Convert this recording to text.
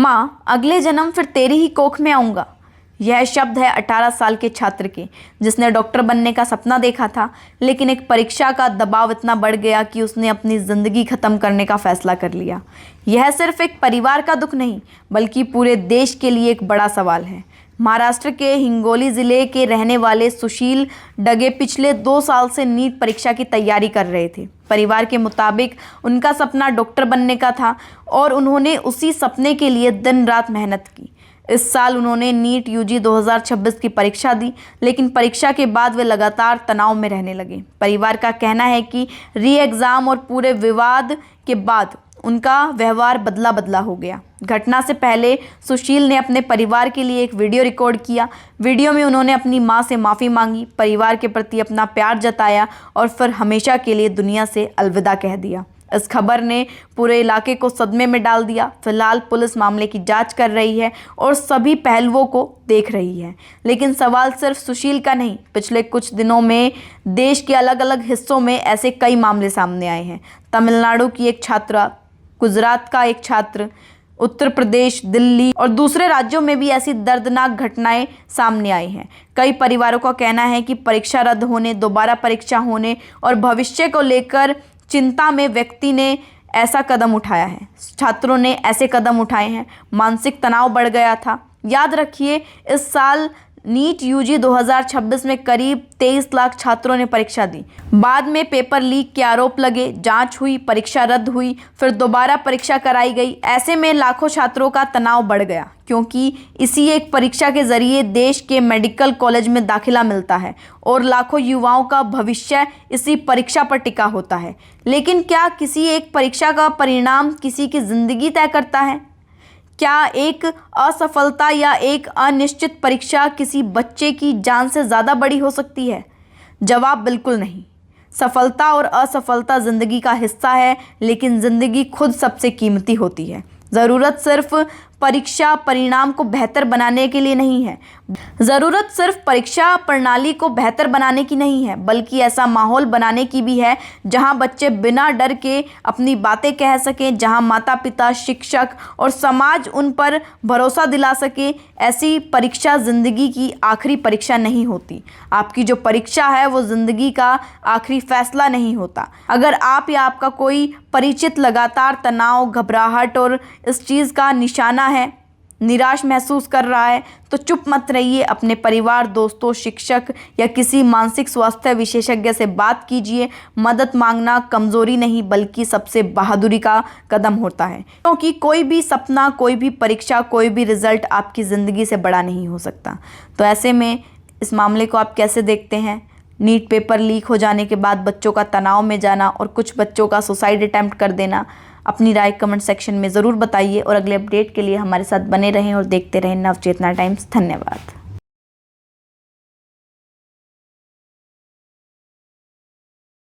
माँ, अगले जन्म फिर तेरी ही कोख में आऊँगा। यह शब्द है 18 साल के छात्र के, जिसने डॉक्टर बनने का सपना देखा था, लेकिन एक परीक्षा का दबाव इतना बढ़ गया कि उसने अपनी ज़िंदगी ख़त्म करने का फ़ैसला कर लिया। यह सिर्फ एक परिवार का दुख नहीं, बल्कि पूरे देश के लिए एक बड़ा सवाल है। महाराष्ट्र के हिंगोली ज़िले के रहने वाले सुशील डगे पिछले 2 साल से नीट परीक्षा की तैयारी कर रहे थे। परिवार के मुताबिक उनका सपना डॉक्टर बनने का था और उन्होंने उसी सपने के लिए दिन रात मेहनत की। इस साल उन्होंने नीट यूजी 2026 की परीक्षा दी, लेकिन परीक्षा के बाद वे लगातार तनाव में रहने लगे। परिवार का कहना है कि री एग्ज़ाम और पूरे विवाद के बाद उनका व्यवहार बदला बदला हो गया। घटना से पहले सुशील ने अपने परिवार के लिए एक वीडियो रिकॉर्ड किया। वीडियो में उन्होंने अपनी मां से माफ़ी मांगी, परिवार के प्रति अपना प्यार जताया और फिर हमेशा के लिए दुनिया से अलविदा कह दिया। इस खबर ने पूरे इलाके को सदमे में डाल दिया। फिलहाल पुलिस मामले की जांच कर रही है और सभी पहलुओं को देख रही है। लेकिन सवाल सिर्फ सुशील का नहीं, पिछले कुछ दिनों में देश के अलग अलग हिस्सों में ऐसे कई मामले सामने आए हैं। तमिलनाडु की एक छात्रा, गुजरात का एक छात्र, उत्तर प्रदेश, दिल्ली और दूसरे राज्यों में भी ऐसी दर्दनाक घटनाएं सामने आई हैं। कई परिवारों का कहना है कि परीक्षा रद्द होने, दोबारा परीक्षा होने और भविष्य को लेकर चिंता में व्यक्ति ने ऐसा कदम उठाया है। छात्रों ने ऐसे कदम उठाए हैं, मानसिक तनाव बढ़ गया था। याद रखिए, इस साल नीट यूजी 2026 में करीब 23 लाख छात्रों ने परीक्षा दी। बाद में पेपर लीक के आरोप लगे, जांच हुई, परीक्षा रद्द हुई, फिर दोबारा परीक्षा कराई गई। ऐसे में लाखों छात्रों का तनाव बढ़ गया, क्योंकि इसी एक परीक्षा के जरिए देश के मेडिकल कॉलेज में दाखिला मिलता है और लाखों युवाओं का भविष्य इसी परीक्षा पर टिका होता है। लेकिन क्या किसी एक परीक्षा का परिणाम किसी की ज़िंदगी तय करता है? क्या एक असफलता या एक अनिश्चित परीक्षा किसी बच्चे की जान से ज़्यादा बड़ी हो सकती है? जवाब बिल्कुल नहीं। सफलता और असफलता ज़िंदगी का हिस्सा है, लेकिन ज़िंदगी खुद सबसे कीमती होती है। ज़रूरत सिर्फ परीक्षा परिणाम को बेहतर बनाने के लिए नहीं है। ज़रूरत सिर्फ परीक्षा प्रणाली को बेहतर बनाने की नहीं है, बल्कि ऐसा माहौल बनाने की भी है जहां बच्चे बिना डर के अपनी बातें कह सकें, जहां माता पिता, शिक्षक और समाज उन पर भरोसा दिला सके। ऐसी परीक्षा ज़िंदगी की आखिरी परीक्षा नहीं होती। आपकी जो परीक्षा है वो ज़िंदगी का आखिरी फैसला नहीं होता। अगर आप या आपका कोई परिचित लगातार तनाव, घबराहट और इस चीज़ का निशाना है, निराश महसूस कर रहा है, तो चुप मत रहिए। अपने परिवार, दोस्तों, शिक्षक या किसी मानसिक स्वास्थ्य विशेषज्ञ से बात कीजिए। मदद मांगना कमज़ोरी नहीं, बल्कि सबसे बहादुरी का कदम होता है, क्योंकि कोई भी सपना, कोई भी परीक्षा, कोई भी रिज़ल्ट आपकी ज़िंदगी से बड़ा नहीं हो सकता। तो ऐसे में इस मामले को आप कैसे देखते हैं? नीट पेपर लीक हो जाने के बाद बच्चों का तनाव में जाना और कुछ बच्चों का सुसाइड अटैम्प्ट कर देना, अपनी राय कमेंट सेक्शन में ज़रूर बताइए और अगले अपडेट के लिए हमारे साथ बने रहें और देखते रहें नवचेतना टाइम्स। धन्यवाद।